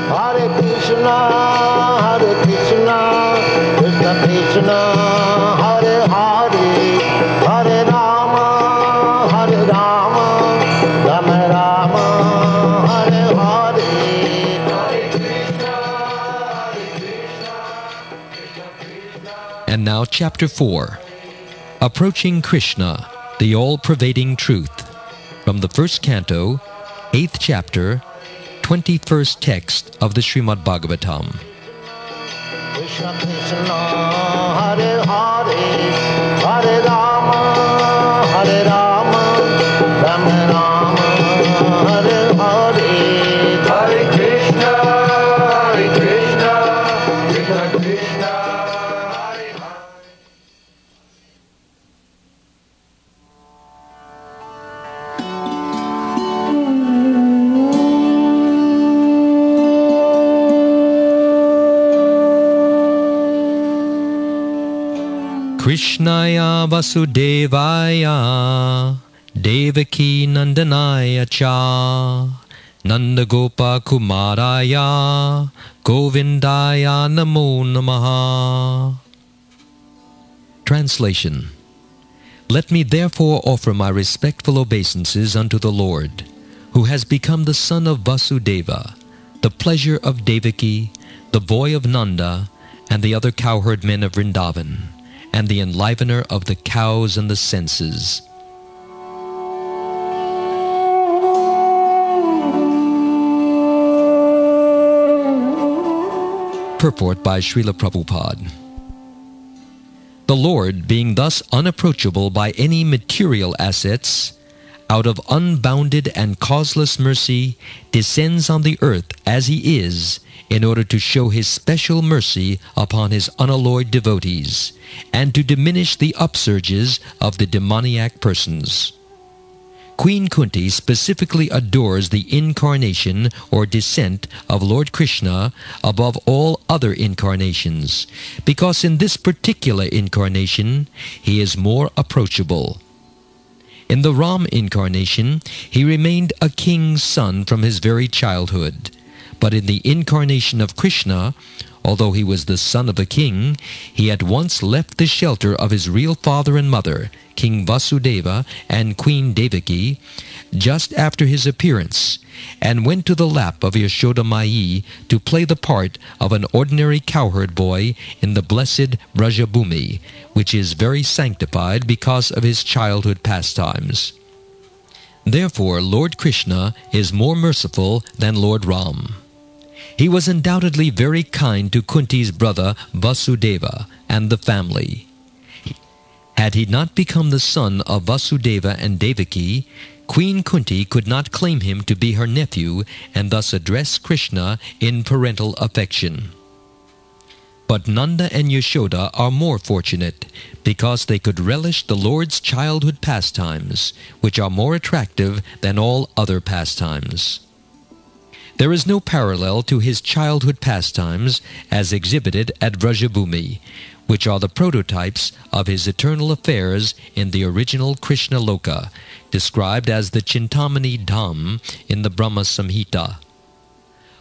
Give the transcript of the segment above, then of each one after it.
Hare Krishna, Krishna Krishna, Hare Hare, Hare Rama, Rama Rama, Hare Hare. And now Chapter 4, Approaching Krishna, the All-Pervading Truth, from the first canto, 8th chapter, 21st text of the Srimad Bhagavatam. Krishna Krishna, Hare Hare, Hare Rama, Rama Rama, Hare Hare. Hare Krishna, Krishna Krishna, Hare Hare. Krishnaya Vasudevaya Devaki Nandanaya Cha Nandagopa Kumaraya Govindaya Namo Namaha. Translation. Let me therefore offer my respectful obeisances unto the Lord, who has become the son of Vasudeva, the pleasure of Devaki, the boy of Nanda, and the other cowherd men of Vrindavan, and the enlivener of the cows and the senses. Purport by Srila Prabhupada. The Lord, being thus unapproachable by any material assets, out of unbounded and causeless mercy, descends on the earth as He is, in order to show His special mercy upon His unalloyed devotees, and to diminish the upsurges of the demoniac persons. Queen Kunti specifically adores the incarnation or descent of Lord Krishna above all other incarnations, because in this particular incarnation He is more approachable. In the Ram incarnation, He remained a king's son from his very childhood. But in the incarnation of Krishna, although He was the son of a king, He at once left the shelter of His real father and mother, King Vasudeva and Queen Devaki, just after His appearance, and went to the lap of Yashoda Mai to play the part of an ordinary cowherd boy in the blessed Brajabhumi, which is very sanctified because of His childhood pastimes. Therefore, Lord Krishna is more merciful than Lord Ram. He was undoubtedly very kind to Kunti's brother Vasudeva and the family. Had he not become the son of Vasudeva and Devaki, Queen Kunti could not claim him to be her nephew and thus address Krishna in parental affection. But Nanda and Yashoda are more fortunate, because they could relish the Lord's childhood pastimes, which are more attractive than all other pastimes. There is no parallel to His childhood pastimes as exhibited at Vrajabhumi, which are the prototypes of His eternal affairs in the original Krishna Loka, described as the Chintamani Dham in the Brahma Samhita.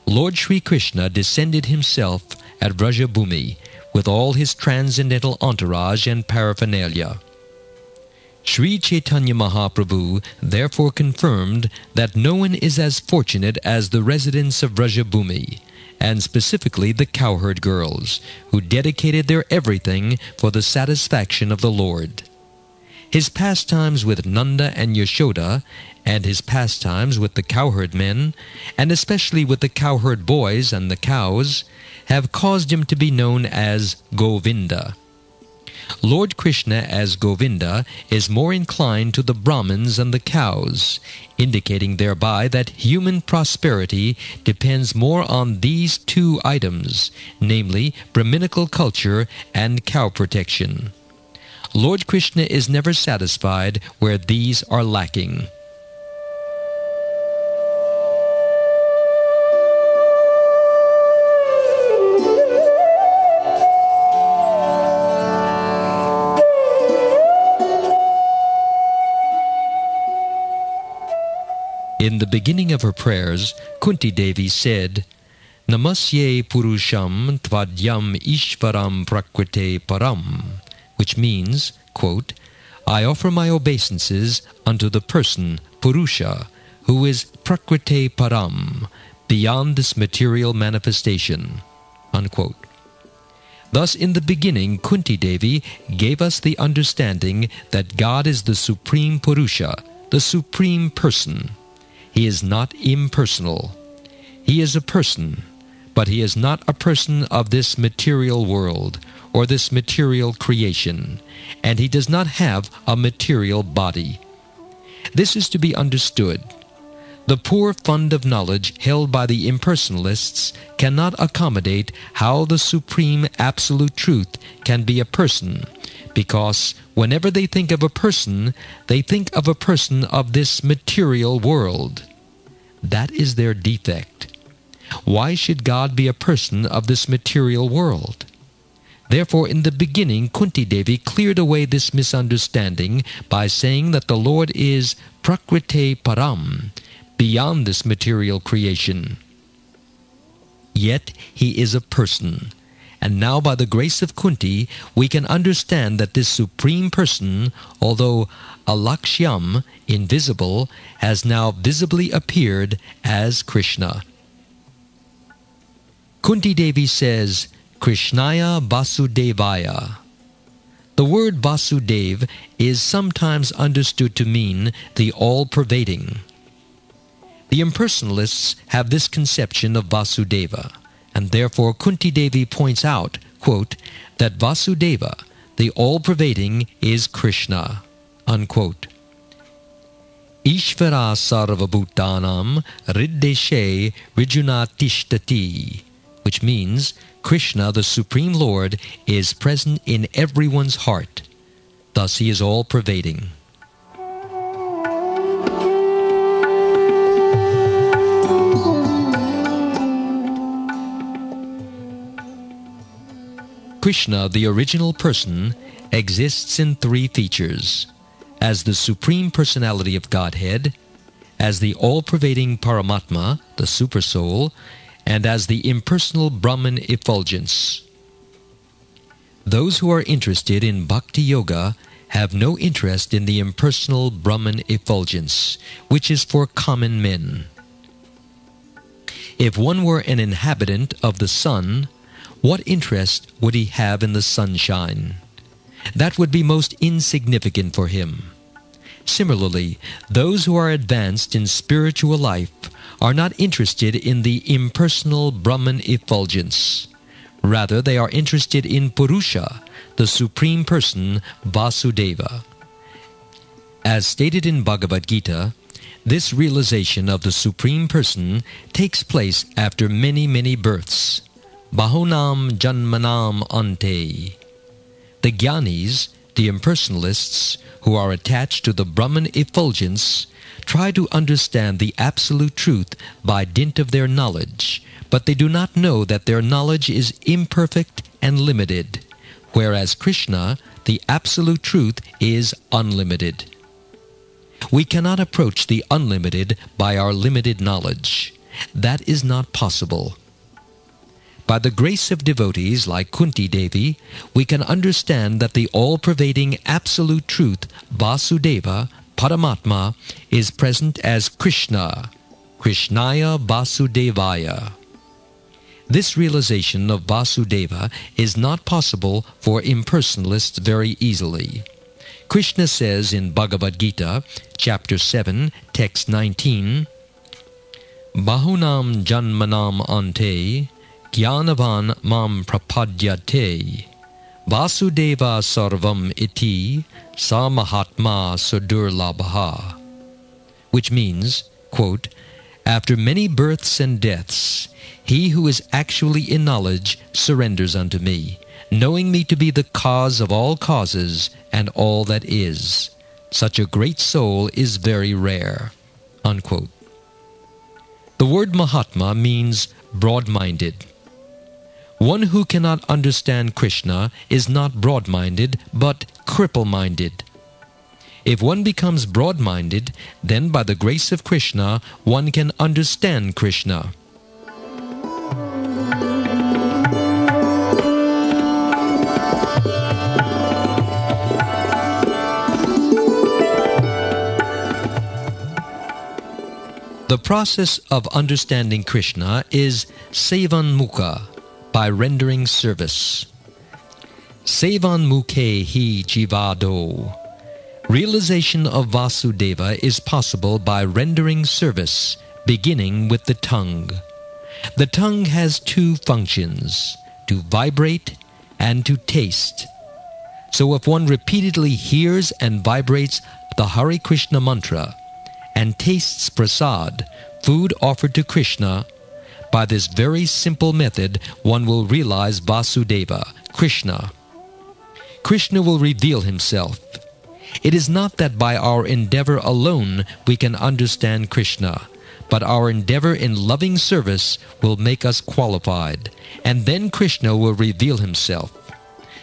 Lord Sri Krishna descended Himself at Vrajabhumi with all His transcendental entourage and paraphernalia. Sri Chaitanya Mahaprabhu therefore confirmed that no one is as fortunate as the residents of Vrajabhumi, and specifically the cowherd girls, who dedicated their everything for the satisfaction of the Lord. His pastimes with Nanda and Yashoda, and His pastimes with the cowherd men, and especially with the cowherd boys and the cows, have caused Him to be known as Govinda. Lord Krishna as Govinda is more inclined to the Brahmins and the cows, indicating thereby that human prosperity depends more on these two items, namely Brahminical culture and cow protection. Lord Krishna is never satisfied where these are lacking. In the beginning of her prayers, Kunti Devi said, Namasye Purusham Tvadyam Ishvaram Prakrite Param, which means, quote, I offer my obeisances unto the person, Purusha, who is Prakrite Param, beyond this material manifestation, unquote. Thus, in the beginning, Kunti Devi gave us the understanding that God is the Supreme Purusha, the Supreme Person. He is not impersonal. He is a person, but he is not a person of this material world or this material creation, and he does not have a material body. This is to be understood. The poor fund of knowledge held by the impersonalists cannot accommodate how the supreme absolute truth can be a person, because whenever they think of a person, they think of a person of this material world. That is their defect. Why should God be a person of this material world? Therefore, in the beginning, Kunti Devi cleared away this misunderstanding by saying that the Lord is Prakrite Param, beyond this material creation. Yet he is a person. And now by the grace of Kunti, we can understand that this Supreme Person, although alakshyam, invisible, has now visibly appeared as Krishna. Kunti Devi says, Krishnaya Vasudevaya. The word Vasudev is sometimes understood to mean the all-pervading. The impersonalists have this conception of Vasudeva, and therefore Kunti Devi points out, quote, that Vasudeva, the all-pervading, is Krishna, unquote. Ishvara sarvabhutanam riddeshe rijunatishtati, which means Krishna, the Supreme Lord, is present in everyone's heart. Thus he is all-pervading. Krishna, the original person, exists in three features: as the Supreme Personality of Godhead, as the all-pervading Paramatma, the Supersoul, and as the impersonal Brahman effulgence. Those who are interested in Bhakti Yoga have no interest in the impersonal Brahman effulgence, which is for common men. If one were an inhabitant of the sun, what interest would he have in the sunshine? That would be most insignificant for him. Similarly, those who are advanced in spiritual life are not interested in the impersonal Brahman effulgence. Rather, they are interested in Purusha, the Supreme Person, Vasudeva. As stated in Bhagavad Gita, this realization of the Supreme Person takes place after many, many births. Bahunam janmanam ante. The Jnanis, the impersonalists, who are attached to the Brahman effulgence, try to understand the absolute truth by dint of their knowledge, but they do not know that their knowledge is imperfect and limited, whereas Krishna, the absolute truth, is unlimited. We cannot approach the unlimited by our limited knowledge. That is not possible. By the grace of devotees like Kunti Devi, we can understand that the all-pervading absolute truth, Vasudeva, Paramatma, is present as Krishna, Krishnaya Vasudevaya. This realization of Vasudeva is not possible for impersonalists very easily. Krishna says in Bhagavad Gita, chapter 7, text 19, Bahunam janmanam ante Jnanavan mam prapadyate Vasudeva sarvam iti samahatma sudurlabha, which means, quote, after many births and deaths, he who is actually in knowledge surrenders unto me, knowing me to be the cause of all causes and all that is. Such a great soul is very rare, unquote. The word Mahatma means broad-minded. One who cannot understand Krishna is not broad-minded, but cripple-minded. If one becomes broad-minded, then by the grace of Krishna, one can understand Krishna. The process of understanding Krishna is sevanmukha, by rendering service. Sevanmukhe hi jivado. Realization of Vasudeva is possible by rendering service, beginning with the tongue. The tongue has two functions, to vibrate and to taste. So if one repeatedly hears and vibrates the Hare Krishna mantra and tastes prasad, food offered to Krishna, by this very simple method one will realize Vasudeva, Krishna. Krishna will reveal himself. It is not that by our endeavor alone we can understand Krishna, but our endeavor in loving service will make us qualified, and then Krishna will reveal himself.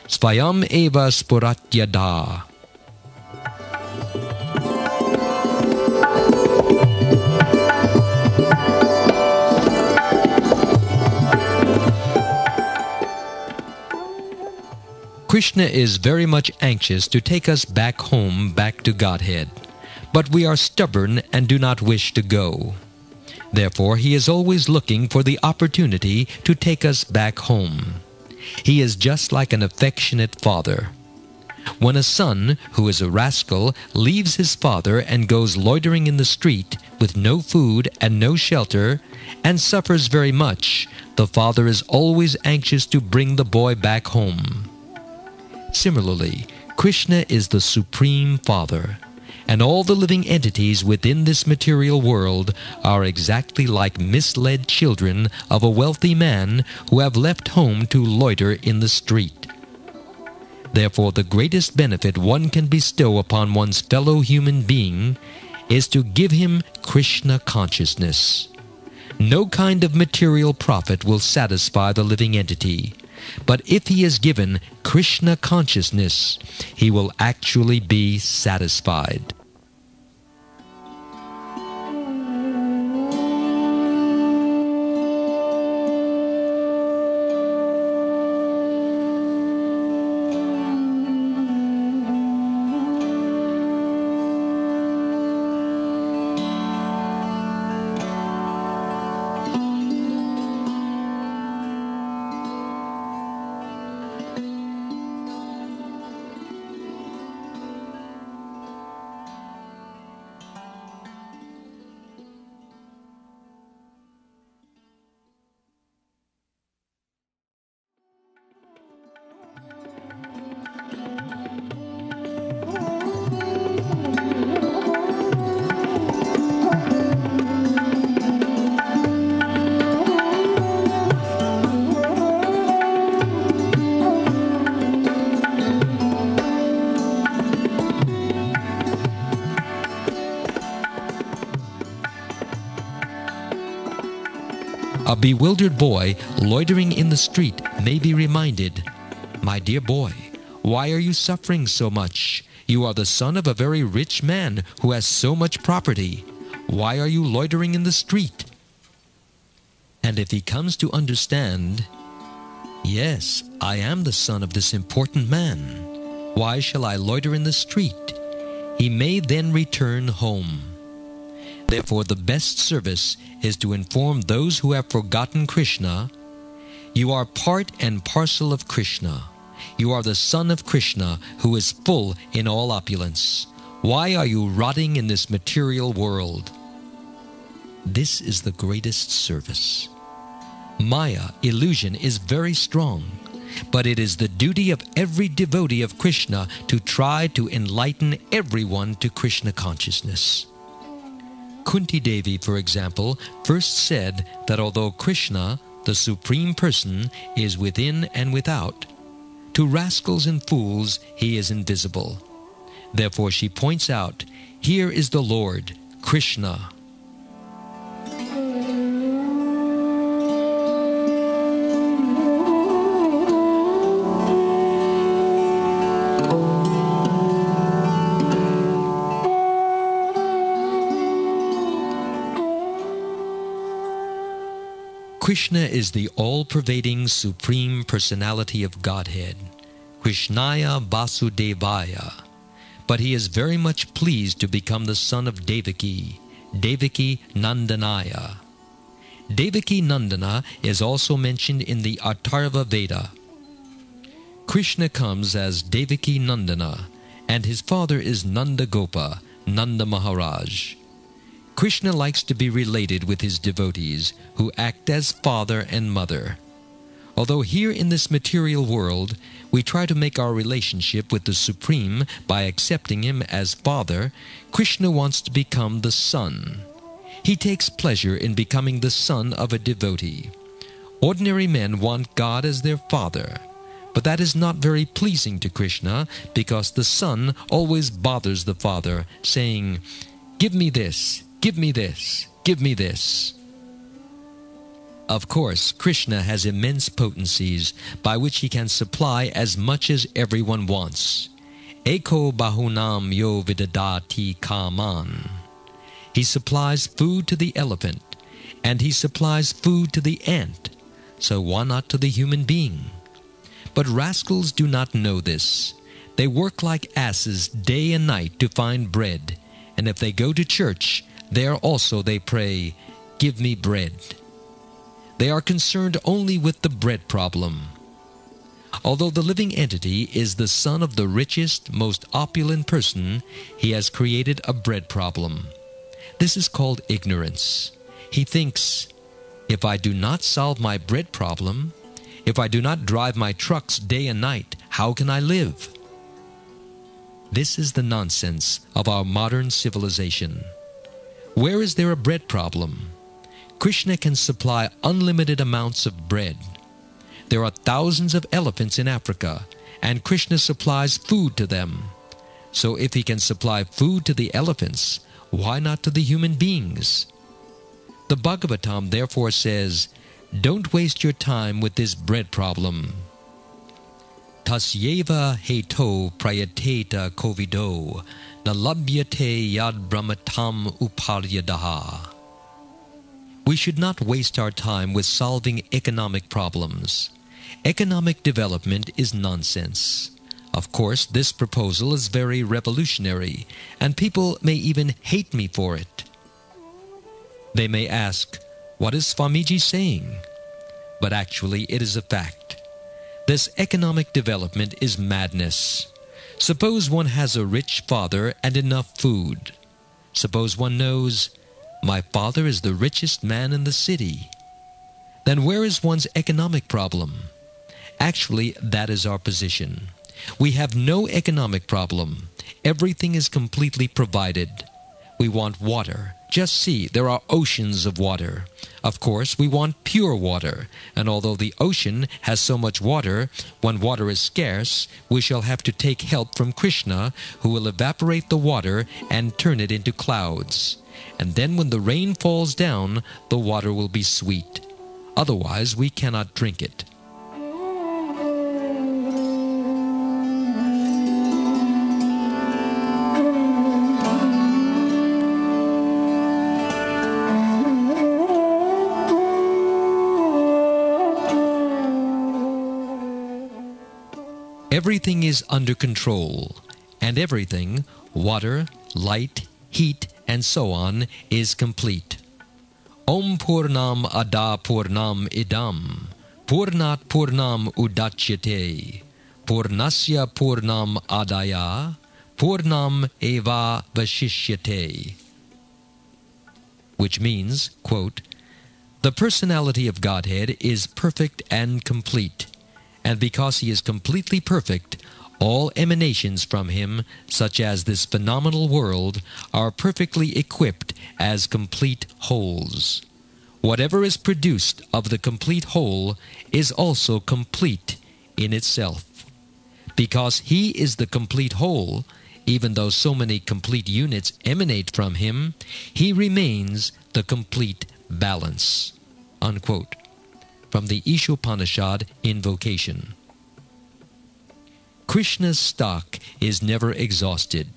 Svayam eva spuratyada. Krishna is very much anxious to take us back home, back to Godhead. But we are stubborn and do not wish to go. Therefore, he is always looking for the opportunity to take us back home. He is just like an affectionate father. When a son, who is a rascal, leaves his father and goes loitering in the street with no food and no shelter, and suffers very much, the father is always anxious to bring the boy back home. Similarly, Krishna is the Supreme Father, and all the living entities within this material world are exactly like misled children of a wealthy man who have left home to loiter in the street. Therefore, the greatest benefit one can bestow upon one's fellow human being is to give him Krishna consciousness. No kind of material profit will satisfy the living entity. But if he is given Krishna consciousness, he will actually be satisfied. A bewildered boy loitering in the street may be reminded, "My dear boy, why are you suffering so much? You are the son of a very rich man who has so much property. Why are you loitering in the street?" And if he comes to understand, "Yes, I am the son of this important man. Why shall I loiter in the street?" he may then return home. Therefore, the best service is to inform those who have forgotten Krishna, "You are part and parcel of Krishna. You are the son of Krishna, who is full in all opulence. Why are you rotting in this material world?" This is the greatest service. Maya, illusion, is very strong, but it is the duty of every devotee of Krishna to try to enlighten everyone to Krishna consciousness. Kunti Devi, for example, first said that although Krishna, the Supreme Person, is within and without, to rascals and fools he is invisible. Therefore she points out, "Here is the Lord, Krishna." Krishna is the all-pervading Supreme Personality of Godhead, Krishnaya Vasudevaya, but he is very much pleased to become the son of Devaki, Devaki Nandanaya. Devaki Nandana is also mentioned in the Atharva Veda. Krishna comes as Devaki Nandana, and his father is Nanda Gopa, Nanda Maharaj. Krishna likes to be related with his devotees, who act as father and mother. Although here in this material world, we try to make our relationship with the Supreme by accepting him as father, Krishna wants to become the son. He takes pleasure in becoming the son of a devotee. Ordinary men want God as their father, but that is not very pleasing to Krishna, because the son always bothers the father, saying, "Give me this, give me this, give me this." Of course, Krishna has immense potencies by which he can supply as much as everyone wants. Eko bahunam yo vidadati kaman. He supplies food to the elephant, and he supplies food to the ant, so why not to the human being? But rascals do not know this. They work like asses day and night to find bread, and if they go to church, there also they pray, "Give me bread." They are concerned only with the bread problem. Although the living entity is the son of the richest, most opulent person, he has created a bread problem. This is called ignorance. He thinks, if I do not solve my bread problem, if I do not drive my trucks day and night, how can I live? This is the nonsense of our modern civilization. Where is there a bread problem? Krishna can supply unlimited amounts of bread. There are thousands of elephants in Africa, and Krishna supplies food to them. So if he can supply food to the elephants, why not to the human beings? The Bhagavatam therefore says, don't waste your time with this bread problem. Tasyeva heto prayateta kovido nalabhyate yad brahmatam uparyadaha. We should not waste our time with solving economic problems. Economic development is nonsense. Of course, this proposal is very revolutionary, and people may even hate me for it. They may ask, what is Swamiji saying? But actually, it is a fact. This economic development is madness. Suppose one has a rich father and enough food. Suppose one knows, my father is the richest man in the city. Then where is one's economic problem? Actually, that is our position. We have no economic problem. Everything is completely provided. We want water. Just see, there are oceans of water. Of course, we want pure water. And although the ocean has so much water, when water is scarce, we shall have to take help from Krishna, who will evaporate the water and turn it into clouds. And then when the rain falls down, the water will be sweet. Otherwise, we cannot drink it. Everything is under control, and everything, water, light, heat, and so on, is complete. Om Purnam Ada Purnam Idam, Purnat Purnam Udachyate, Purnasya Purnam Adaya, Purnam Eva Vashishyate. Which means, quote, the personality of Godhead is perfect and complete. And because he is completely perfect, all emanations from him, such as this phenomenal world, are perfectly equipped as complete wholes. Whatever is produced of the complete whole is also complete in itself. Because he is the complete whole, even though so many complete units emanate from him, he remains the complete balance. Unquote. From the Ishopanishad Invocation. Krishna's stock is never exhausted.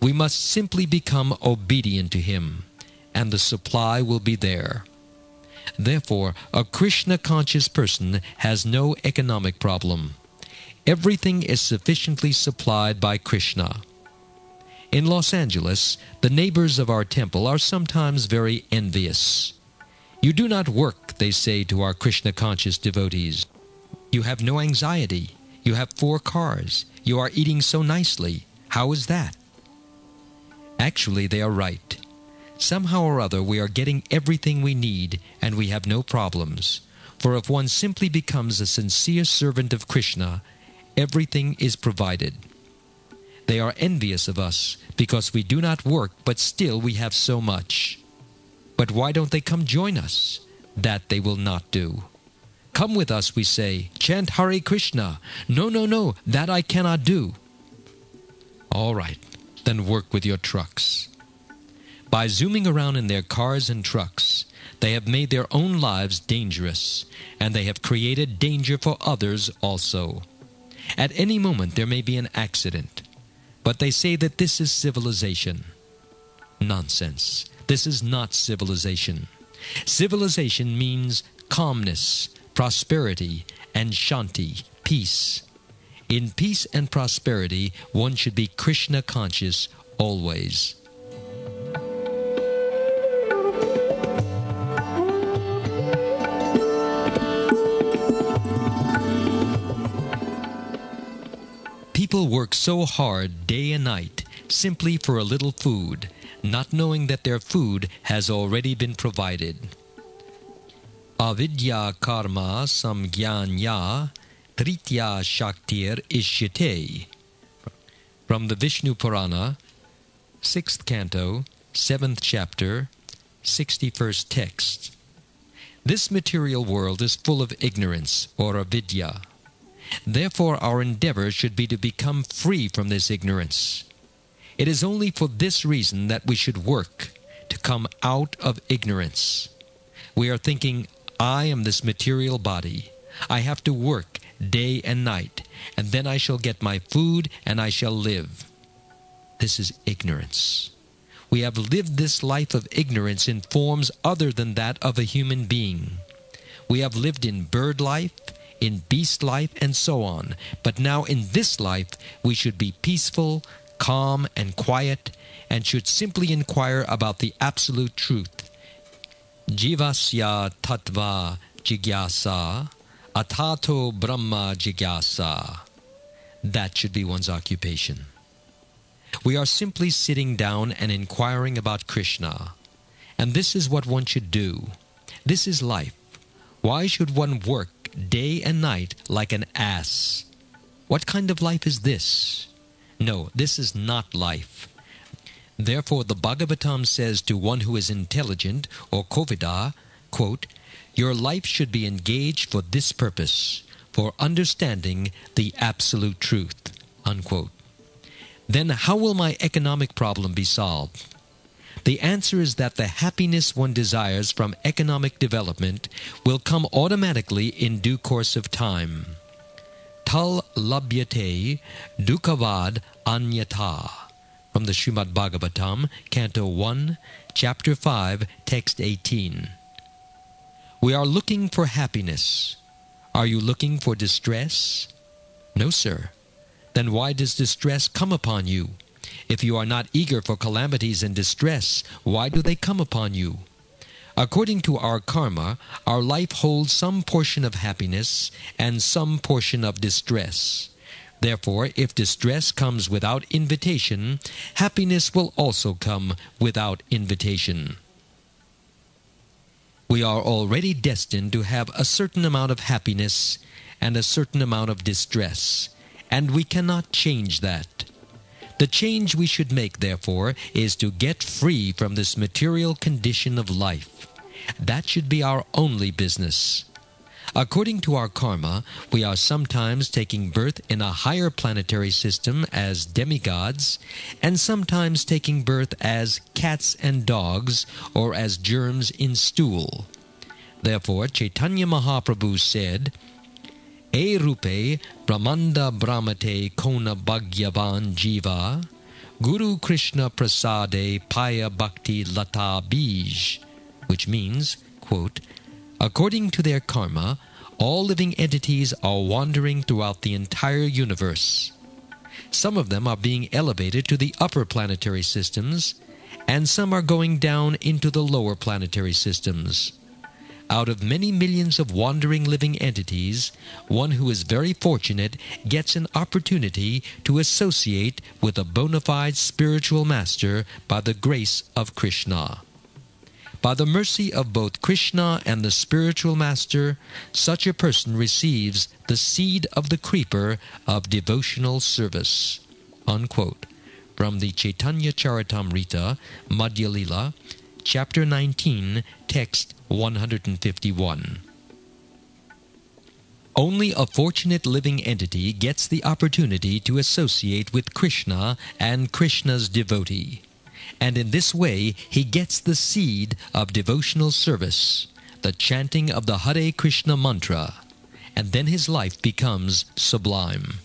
We must simply become obedient to him, and the supply will be there. Therefore, a Krishna-conscious person has no economic problem. Everything is sufficiently supplied by Krishna. In Los Angeles, the neighbors of our temple are sometimes very envious. "You do not work," they say to our Krishna-conscious devotees. "You have no anxiety. You have 4 cars. You are eating so nicely. How is that?" Actually, they are right. Somehow or other we are getting everything we need, and we have no problems. For if one simply becomes a sincere servant of Krishna, everything is provided. They are envious of us because we do not work, but still we have so much. But why don't they come join us? That they will not do. "Come with us," we say. "Chant Hare Krishna." "No, no, no, that I cannot do." All right, then work with your trucks. By zooming around in their cars and trucks, they have made their own lives dangerous, and they have created danger for others also. At any moment there may be an accident. But they say that this is civilization. Nonsense. This is not civilization. Civilization means calmness, prosperity, and shanti, peace. In peace and prosperity, one should be Krishna conscious always. People work so hard day and night simply for a little food, not knowing that their food has already been provided. Avidya karma samgyanya tritya shaktir ishyate. From the Vishnu Purana, 6th canto, 7th chapter, 61st text. This material world is full of ignorance, or avidya. Therefore our endeavor should be to become free from this ignorance. It is only for this reason that we should work to come out of ignorance. We are thinking, I am this material body. I have to work day and night, and then I shall get my food and I shall live. This is ignorance. We have lived this life of ignorance in forms other than that of a human being. We have lived in bird life, in beast life, and so on. But now in this life we should be peaceful, calm, and quiet, and should simply inquire about the absolute truth. Jivasya tattva jigyasa, atato brahma jigyasa. That should be one's occupation. We are simply sitting down and inquiring about Krishna. And this is what one should do. This is life. Why should one work day and night like an ass? What kind of life is this? No, this is not life. Therefore the Bhagavatam says to one who is intelligent, or Kovida, quote, "Your life should be engaged for this purpose, for understanding the absolute truth," unquote. Then how will my economic problem be solved? The answer is that the happiness one desires from economic development will come automatically in due course of time. Tal labhyate dukavad anyatha. From the Srimad Bhagavatam, Canto 1, Chapter 5, Text 18. We are looking for happiness. Are you looking for distress? No, sir. Then why does distress come upon you? If you are not eager for calamities and distress, why do they come upon you? According to our karma, our life holds some portion of happiness and some portion of distress. Therefore, if distress comes without invitation, happiness will also come without invitation. We are already destined to have a certain amount of happiness and a certain amount of distress, and we cannot change that. The change we should make, therefore, is to get free from this material condition of life. That should be our only business. According to our karma, we are sometimes taking birth in a higher planetary system as demigods, and sometimes taking birth as cats and dogs, or as germs in stool. Therefore, Chaitanya Mahaprabhu said, "E rupe brahmanda brahmate kona bhagyavan jiva, Guru Krishna prasade paya bhakti lata bij," which means, quote, "According to their karma, all living entities are wandering throughout the entire universe. Some of them are being elevated to the upper planetary systems, and some are going down into the lower planetary systems. Out of many millions of wandering living entities, one who is very fortunate gets an opportunity to associate with a bona fide spiritual master by the grace of Krishna. By the mercy of both Krishna and the spiritual master, such a person receives the seed of the creeper of devotional service." Unquote. From the Chaitanya Charitamrita, Madhya Lila, Chapter 19, Text 151. Only a fortunate living entity gets the opportunity to associate with Krishna and Krishna's devotee. And in this way he gets the seed of devotional service, the chanting of the Hare Krishna mantra, and then his life becomes sublime.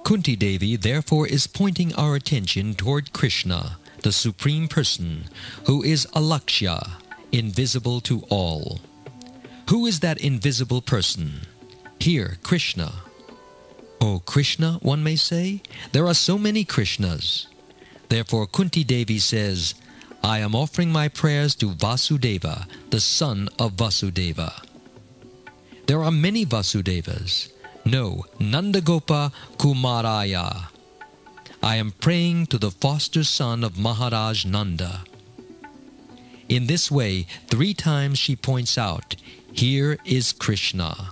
Kunti Devi therefore is pointing our attention toward Krishna, the Supreme Person, who is Alakshya, invisible to all. Who is that invisible person? Here, Krishna. Oh, Krishna, one may say? There are so many Krishnas. Therefore, Kunti Devi says, "I am offering my prayers to Vasudeva, the son of Vasudeva." There are many Vasudevas. No, Nandagopa Kumaraya. I am praying to the foster son of Maharaj Nanda. In this way, 3 times she points out, here is Krishna.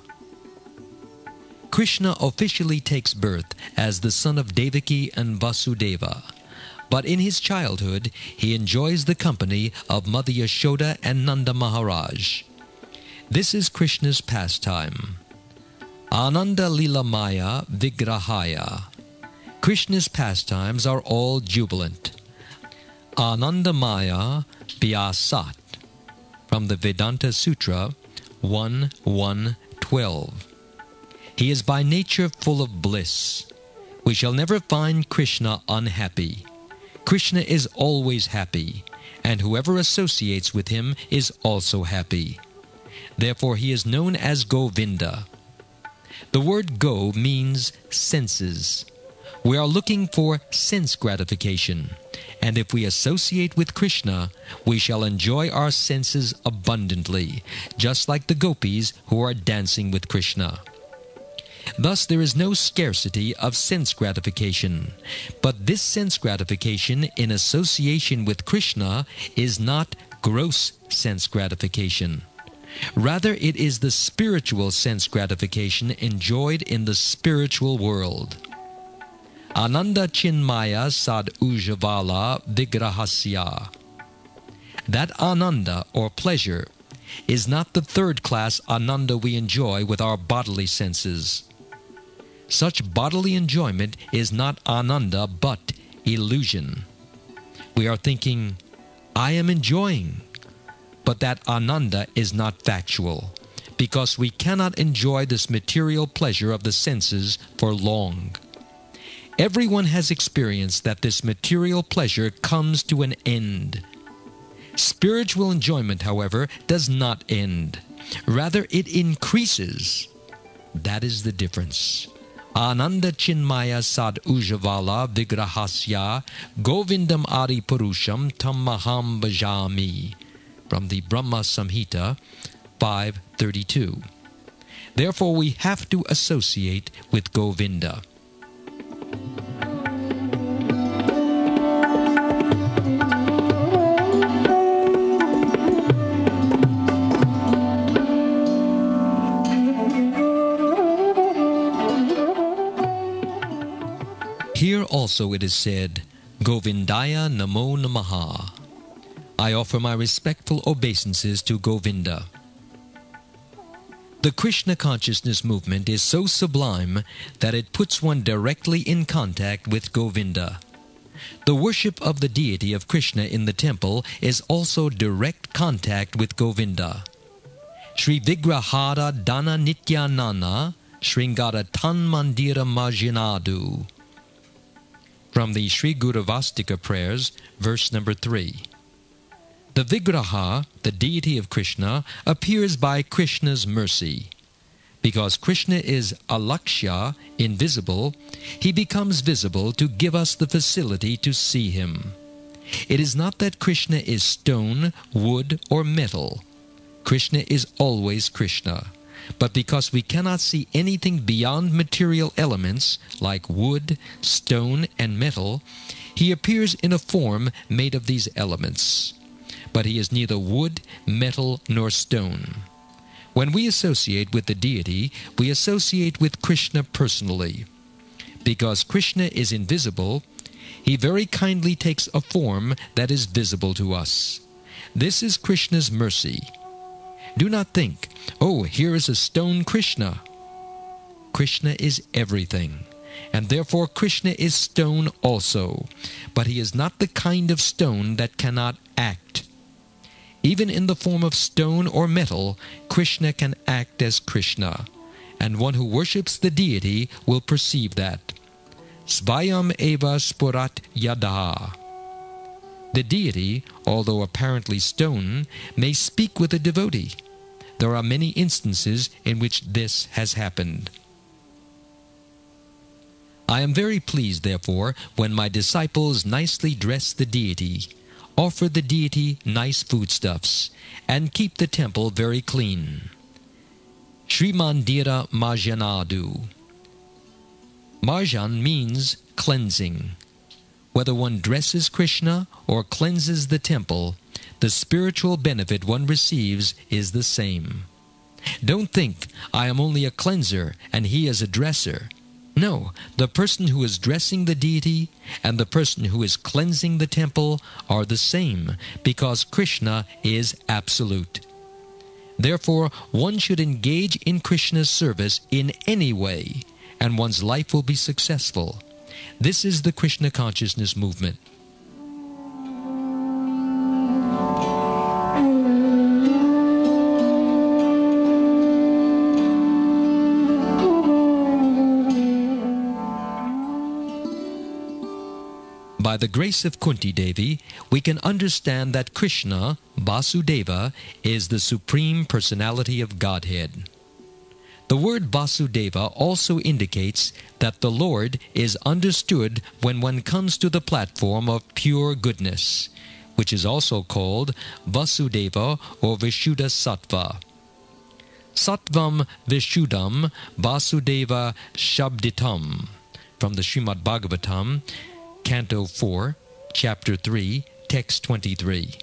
Krishna officially takes birth as the son of Devaki and Vasudeva. But in his childhood, he enjoys the company of Mother Yashoda and Nanda Maharaj. This is Krishna's pastime. Ananda Lila Maya Vigrahaya. Krishna's pastimes are all jubilant. Ananda Maya Vyasat. From the Vedanta Sutra 1.1.12. He is by nature full of bliss. We shall never find Krishna unhappy. Krishna is always happy, and whoever associates with him is also happy. Therefore he is known as Govinda. The word go means senses. We are looking for sense gratification, and if we associate with Krishna, we shall enjoy our senses abundantly, just like the gopis who are dancing with Krishna. Thus there is no scarcity of sense gratification, but this sense gratification in association with Krishna is not gross sense gratification. Rather, it is the spiritual sense gratification enjoyed in the spiritual world. Ananda Chinmaya Sad Ujavala Vigrahasya. That Ananda, or pleasure, is not the third-class Ananda we enjoy with our bodily senses. Such bodily enjoyment is not Ananda but illusion. We are thinking, I am enjoying. But that Ananda is not factual, because we cannot enjoy this material pleasure of the senses for long. Everyone has experienced that this material pleasure comes to an end. Spiritual enjoyment, however, does not end. Rather, it increases. That is the difference. Ananda Chinmaya Sad Ujavala Vigrahasya Govindam Adi Purusham Tammaham Bhajami. From the Brahma Samhita 5.32. Therefore we have to associate with Govinda. Here also it is said, Govindaya Namo Namaha. I offer my respectful obeisances to Govinda. The Krishna consciousness movement is so sublime that it puts one directly in contact with Govinda. The worship of the deity of Krishna in the temple is also direct contact with Govinda. Sri Vigrahara Dana Nityanana Sringara Tan Mandira Majinadu. From the Sri Guruvastika prayers, verse number 3. The Vigraha, the deity of Krishna, appears by Krishna's mercy. Because Krishna is alakshya, invisible, he becomes visible to give us the facility to see him. It is not that Krishna is stone, wood, or metal. Krishna is always Krishna. But because we cannot see anything beyond material elements like wood, stone, and metal, he appears in a form made of these elements. But he is neither wood, metal, nor stone. When we associate with the deity, we associate with Krishna personally. Because Krishna is invisible, he very kindly takes a form that is visible to us. This is Krishna's mercy. Do not think, oh, here is a stone Krishna. Krishna is everything, and therefore Krishna is stone also. But he is not the kind of stone that cannot act. Even in the form of stone or metal, Krishna can act as Krishna, and one who worships the deity will perceive that. Svayam eva spurat yadaha. The deity, although apparently stone, may speak with a devotee. There are many instances in which this has happened. I am very pleased, therefore, when my disciples nicely dress the deity, offer the deity nice foodstuffs, and keep the temple very clean. Sri Mandira Marjanadu. Marjan means cleansing. Whether one dresses Krishna or cleanses the temple, the spiritual benefit one receives is the same. Don't think, I am only a cleanser and he is a dresser. No, the person who is dressing the deity and the person who is cleansing the temple are the same, because Krishna is absolute. Therefore, one should engage in Krishna's service in any way, and one's life will be successful. This is the Krishna consciousness movement. By the grace of Kunti Devi, we can understand that Krishna, Vasudeva, is the Supreme Personality of Godhead. The word Vasudeva also indicates that the Lord is understood when one comes to the platform of pure goodness, which is also called Vasudeva or Vishuddha Sattva. Sattvam Vishuddham Vasudeva Shabditam, from the Srimad Bhagavatam, Canto 4, Chapter 3, Text 23.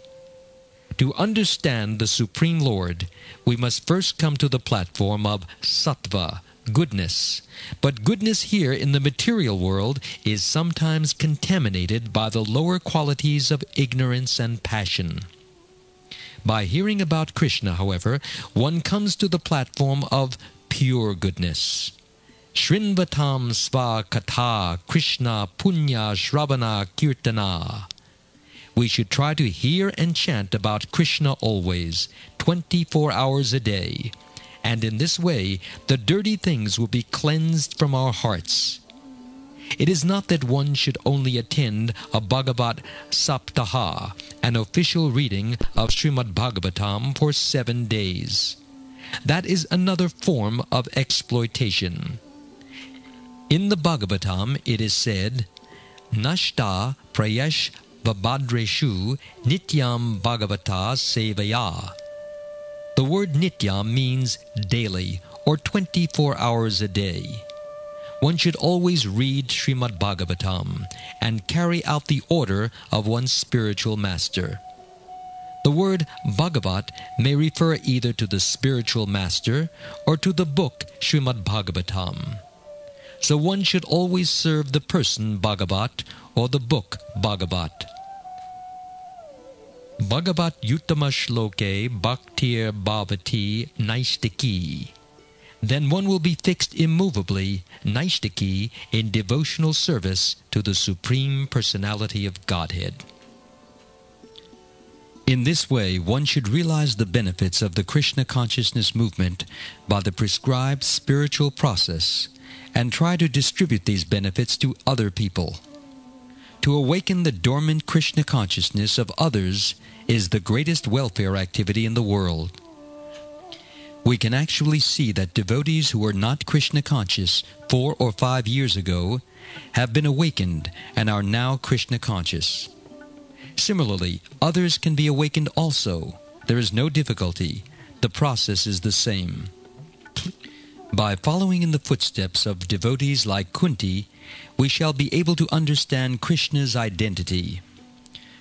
To understand the Supreme Lord, we must first come to the platform of sattva, goodness. But goodness here in the material world is sometimes contaminated by the lower qualities of ignorance and passion. By hearing about Krishna, however, one comes to the platform of pure goodness. Shrinvatam sva katha Krishna punya shravana kirtana. We should try to hear and chant about Krishna always, 24 hours a day. And in this way, the dirty things will be cleansed from our hearts. It is not that one should only attend a Bhagavat Saptaha, an official reading of Srimad Bhagavatam for 7 days. That is another form of exploitation. In the Bhagavatam it is said, Nashta prayash vabhadreshu nityam bhagavata sevaya. The word nityam means daily, or 24 hours a day. One should always read Srimad Bhagavatam and carry out the order of one's spiritual master. The word Bhagavat may refer either to the spiritual master or to the book Srimad Bhagavatam. So one should always serve the person Bhagavat or the book Bhagavat. Bhagavat Yuttama Shloke Bhaktir Bhavati Naistiki. Then one will be fixed immovably, Naistiki, in devotional service to the Supreme Personality of Godhead. In this way, one should realize the benefits of the Krishna consciousness movement by the prescribed spiritual process and try to distribute these benefits to other people. To awaken the dormant Krishna consciousness of others is the greatest welfare activity in the world. We can actually see that devotees who were not Krishna conscious 4 or 5 years ago have been awakened and are now Krishna conscious. Similarly, others can be awakened also. There is no difficulty. The process is the same. By following in the footsteps of devotees like Kunti, we shall be able to understand Krishna's identity.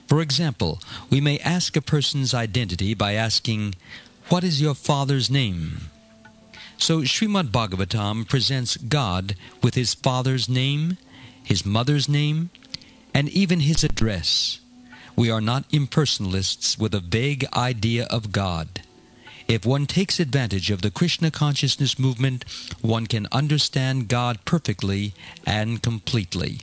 For example, we may ask a person's identity by asking, "What is your father's name?" So Srimad Bhagavatam presents God with his father's name, his mother's name, and even his address. We are not impersonalists with a vague idea of God. If one takes advantage of the Krishna consciousness movement, one can understand God perfectly and completely.